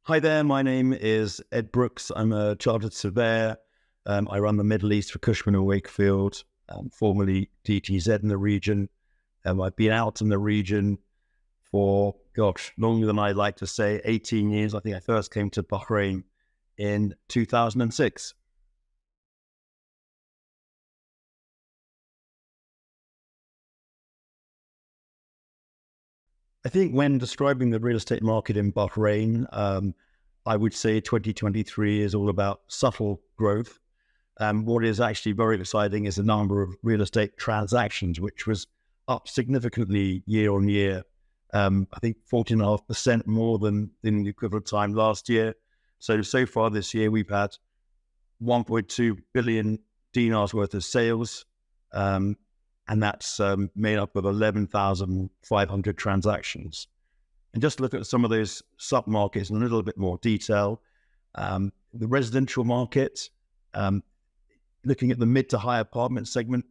Hi there, my name is Edd Brooks. I'm a chartered surveyor. I run the Middle East for Cushman Wakefield, formerly DTZ in the region. I've been out in the region for, longer than I like to say, 18 years. I think I first came to Bahrain in 2006. I think when describing the real estate market in Bahrain, I would say 2023 is all about subtle growth. What is actually very exciting is the number of real estate transactions, which was up significantly year on year. I think 14.5% more than in the equivalent time last year. So far this year, we've had 1.2 billion dinars worth of sales. And that's made up of 11,500 transactions. And just look at some of those sub-markets in a little bit more detail. The residential market, looking at the mid to high apartment segment,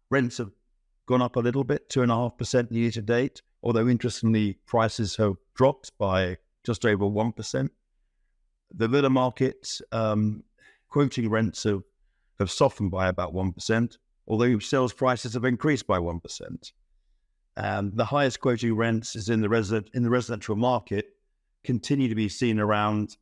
rents have gone up a little bit, 2.5% year to date, although interestingly, prices have dropped by just over 1%. The villa market, quoting rents have softened by about 1%. Although sales prices have increased by 1%. The highest quoting rents is in the residential market, continue to be seen around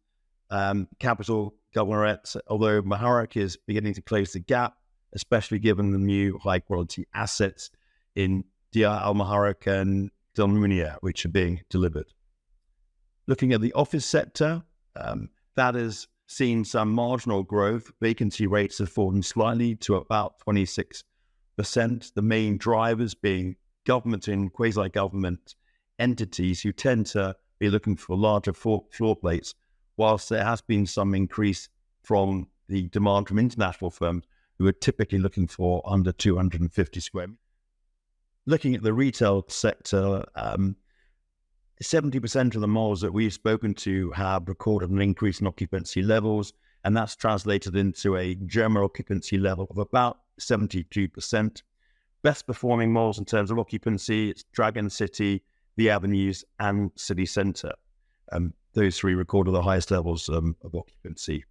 capital governorates, although Maharak is beginning to close the gap, especially given the new high-quality assets in Diyar al-Maharak and Del Munia, which are being delivered. Looking at the office sector, that has seen some marginal growth. Vacancy rates have fallen slightly to about 26%. The main drivers being government and quasi-government entities who tend to be looking for larger floor plates, whilst there has been some increase from the demand from international firms who are typically looking for under 250 square meters. Looking at the retail sector, 70% of the malls that we've spoken to have recorded an increase in occupancy levels, and that's translated into a general occupancy level of about 72%. Best performing malls in terms of occupancy, it's Dragon City, The Avenues, and City Centre. Those three recorded the highest levels of occupancy.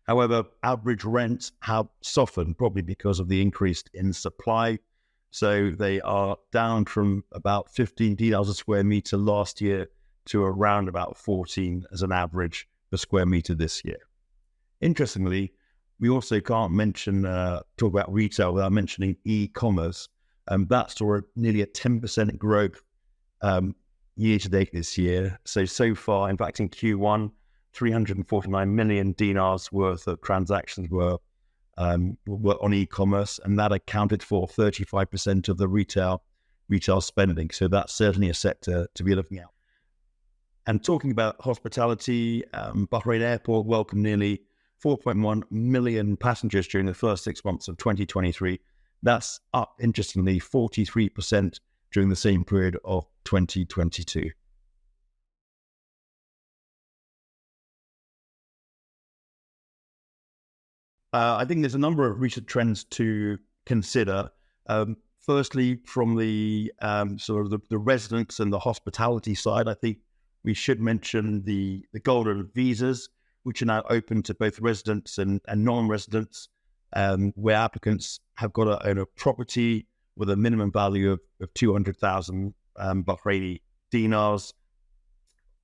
However, average rents have softened, probably because of the increase in supply. So they are down from about 15 dinars a square meter last year to around about 14 as an average per square meter this year. Interestingly, we also can't talk about retail without mentioning e-commerce. That saw nearly a 10% growth year to date this year. So far, in fact, in Q1, 349 million dinars worth of transactions were on e-commerce, and that accounted for 35% of the retail spending. So that's certainly a sector to be looking at. And talking about hospitality, Bahrain Airport welcomed nearly 4.1 million passengers during the first 6 months of 2023. That's up, interestingly, 43% during the same period of 2022. I think there's a number of recent trends to consider. Firstly, from the sort of the residents and the hospitality side, I think we should mention the golden visas, which are now open to both residents and non-residents, where applicants have got to own a property with a minimum value of 200,000 Bahraini dinars,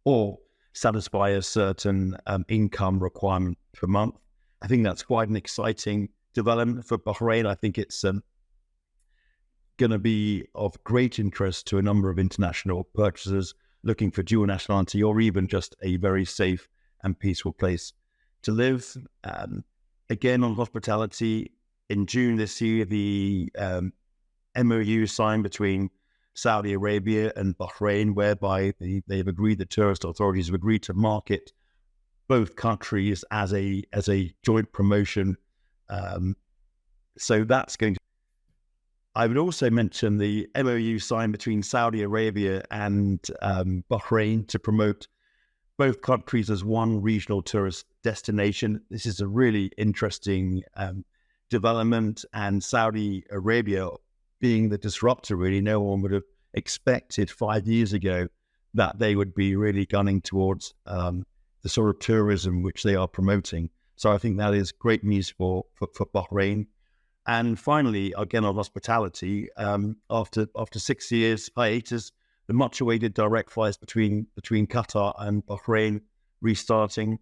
or satisfy a certain income requirement per month. I think that's quite an exciting development for Bahrain. I think it's going to be of great interest to a number of international purchasers looking for dual nationality or even just a very safe and peaceful place to live. Again, on hospitality, in June this year, the MOU signed between Saudi Arabia and Bahrain, whereby they've agreed, the tourist authorities have agreed to market both countries as a joint promotion. So that's going to... I would also mention the MOU signed between Saudi Arabia and Bahrain to promote both countries as one regional tourist destination. This is a really interesting development, and Saudi Arabia being the disruptor, really, no one would have expected 5 years ago that they would be really gunning towards the sort of tourism which they are promoting. So I think that is great news for Bahrain. And finally, again on hospitality, after 6 years hiatus, the much awaited direct flights between Qatar and Bahrain restarting.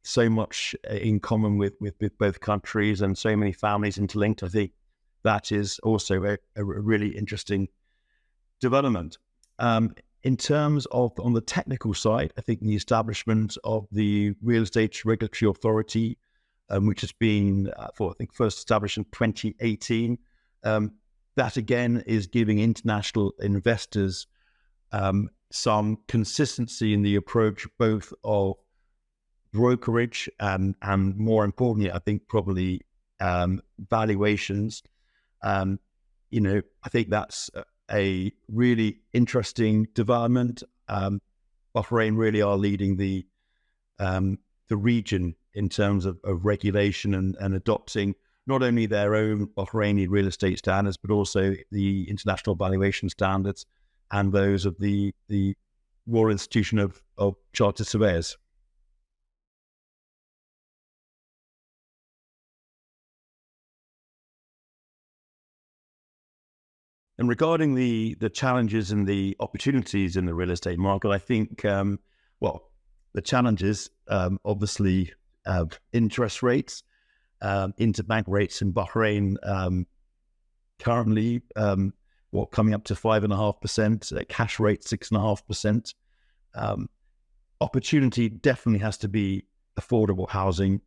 So much in common with both countries and so many families interlinked. I think that is also a really interesting development. In terms of on the technical side, I think the establishment of the Real Estate Regulatory Authority, which has been first established in 2018, that again is giving international investors some consistency in the approach, both of brokerage and more importantly, I think probably valuations. I think that's a really interesting development. Bahrain really are leading the region in terms of regulation and adopting not only their own Bahraini real estate standards, but also the international valuation standards and those of the Royal Institution of Chartered Surveyors. And regarding the challenges and the opportunities in the real estate market, I think, the challenges, obviously, interest rates, interbank rates in Bahrain, currently, coming up to 5.5%, cash rate 6.5%. Opportunity definitely has to be affordable housing.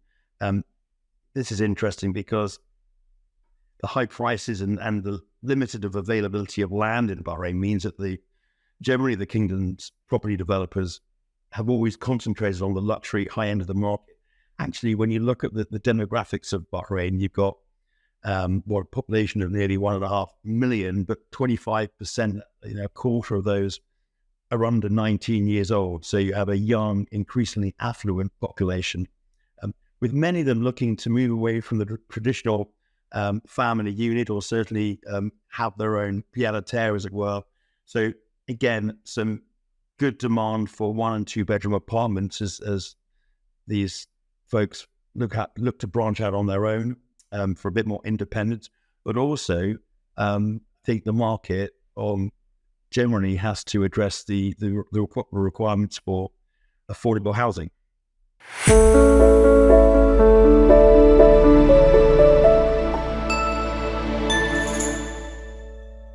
This is interesting because the high prices and the limited availability of land in Bahrain means that generally the kingdom's property developers have always concentrated on the luxury high end of the market. Actually, when you look at the demographics of Bahrain, you've got a population of nearly 1.5 million, but 25%, a quarter of those are under 19 years old. So you have a young, increasingly affluent population, with many of them looking to move away from the traditional family unit, or certainly have their own pied à terre, as it were. So again, some good demand for 1 and 2 bedroom apartments as these folks look to branch out on their own for a bit more independence. But also, I think the market generally has to address the requirements for affordable housing.